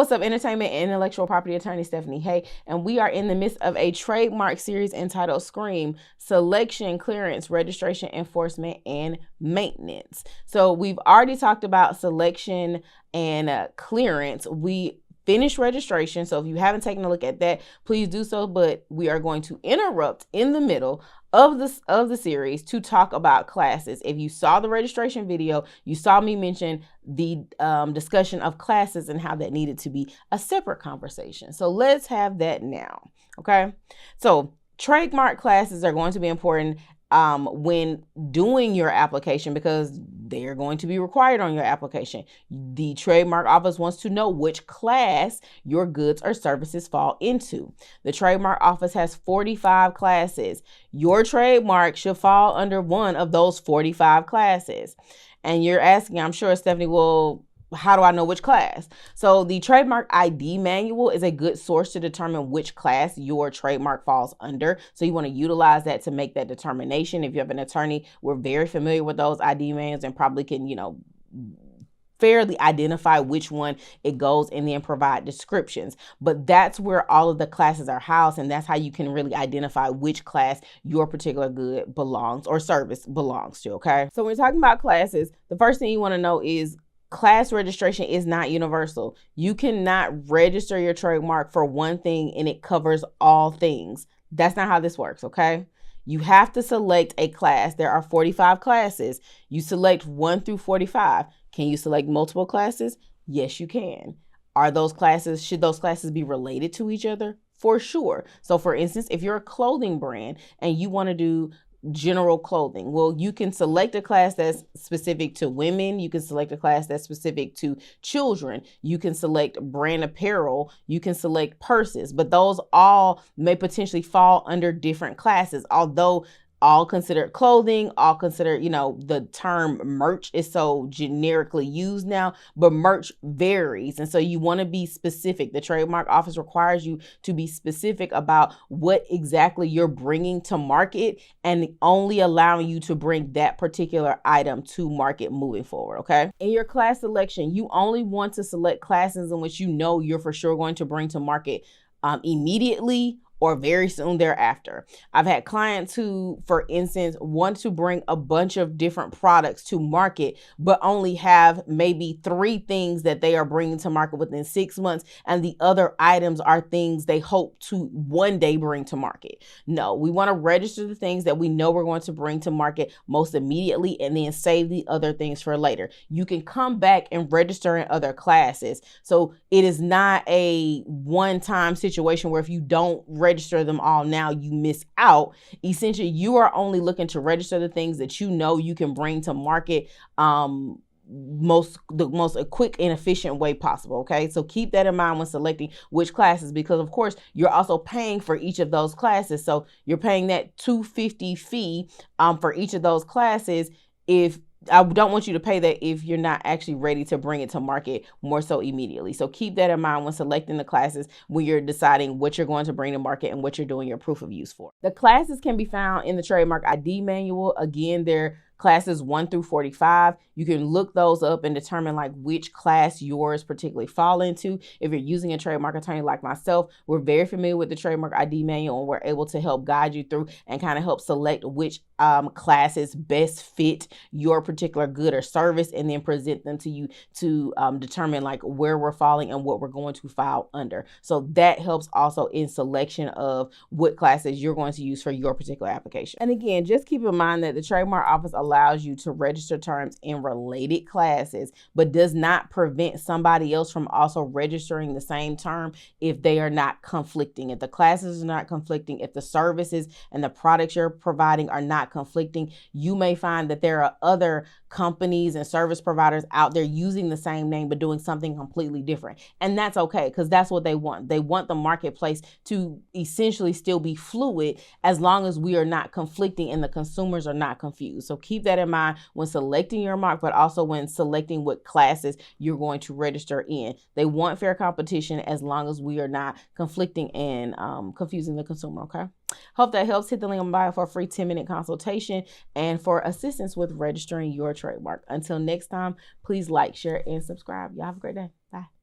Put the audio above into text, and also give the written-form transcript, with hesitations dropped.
what's up, entertainment and intellectual property attorney Stephanie Hay, and we are in the midst of a trademark series entitled Scream: Selection, Clearance, Registration, Enforcement, and Maintenance. So we've already talked about selection and clearance. We finished registration, so if you haven't taken a look at that, please do so, but we are going to interrupt in the middle of the series to talk about classes. If you saw the registration video, you saw me mention the discussion of classes and how that needed to be a separate conversation. So let's have that now. Okay, so trademark classes are going to be important when doing your application, because they're going to be required on your application. The trademark office wants to know which class your goods or services fall into. The trademark office has 45 classes. Your trademark should fall under one of those 45 classes. And you're asking, I'm sure, Stephanie, well, how do I know which class? So the Trademark ID Manual is a good source to determine which class your trademark falls under. So you want to utilize that to make that determination. If you have an attorney, we're very familiar with those ID manuals and probably can, fairly identify which one it goes and then provide descriptions. But that's where all of the classes are housed, and that's how you can really identify which class your particular good belongs or service belongs to, okay? So when we're talking about classes, the first thing you want to know is class registration is not universal. You cannot register your trademark for one thing and it covers all things. That's not how this works, okay? You have to select a class. There are 45 classes. You select 1 through 45. Can you select multiple classes? Yes, you can. Should those classes be related to each other? For sure. So for instance, if you're a clothing brand and you want to do general clothing, well, you can select a class that's specific to women. You can select a class that's specific to children. You can select brand apparel. You can select purses, but those all may potentially fall under different classes, although all considered clothing, all considered, the term merch is so generically used now, but merch varies. And so you want to be specific. The trademark office requires you to be specific about what exactly you're bringing to market and only allowing you to bring that particular item to market moving forward. Okay. In your class selection, you only want to select classes in which you're for sure going to bring to market immediately or very soon thereafter. I've had clients who, for instance, want to bring a bunch of different products to market, but only have maybe 3 things that they are bringing to market within 6 months. And the other items are things they hope to one day bring to market. No, we want to register the things that we know we're going to bring to market most immediately and then save the other things for later. You can come back and register in other classes. So it is not a one-time situation where if you don't register them all now, you miss out. Essentially, you are only looking to register the things that you can bring to market the most quick and efficient way possible. Okay, so keep that in mind when selecting which classes, because of course you're also paying for each of those classes. So you're paying that $250 fee for each of those classes. I don't want you to pay that if you're not actually ready to bring it to market more so immediately. So keep that in mind when selecting the classes, when you're deciding what you're going to bring to market and what you're doing your proof of use for. The classes can be found in the Trademark ID Manual. Again, they're classes 1 through 45. You can look those up and determine which class yours particularly fall into. If you're using a trademark attorney like myself, we're very familiar with the Trademark ID Manual, and we're able to help guide you through and kind of help select which classes best fit your particular good or service, and then present them to you to determine where we're falling and what we're going to file under. So that helps also in selection of what classes you're going to use for your particular application. And again, just keep in mind that the Trademark Office allows you to register terms in related classes, but does not prevent somebody else from also registering the same term if they are not conflicting. If the classes are not conflicting, if the services and the products you're providing are not conflicting, you may find that there are other companies and service providers out there using the same name but doing something completely different. And that's okay, because that's what they want. They want the marketplace to essentially still be fluid as long as we are not conflicting and the consumers are not confused. So keep that in mind when selecting your mark, but also when selecting what classes you're going to register in. They want fair competition as long as we are not conflicting and confusing the consumer, okay? Hope that helps. Hit the link in my bio for a free 10-minute consultation and for assistance with registering your trademark. Until next time, please like, share, and subscribe. Y'all have a great day. Bye.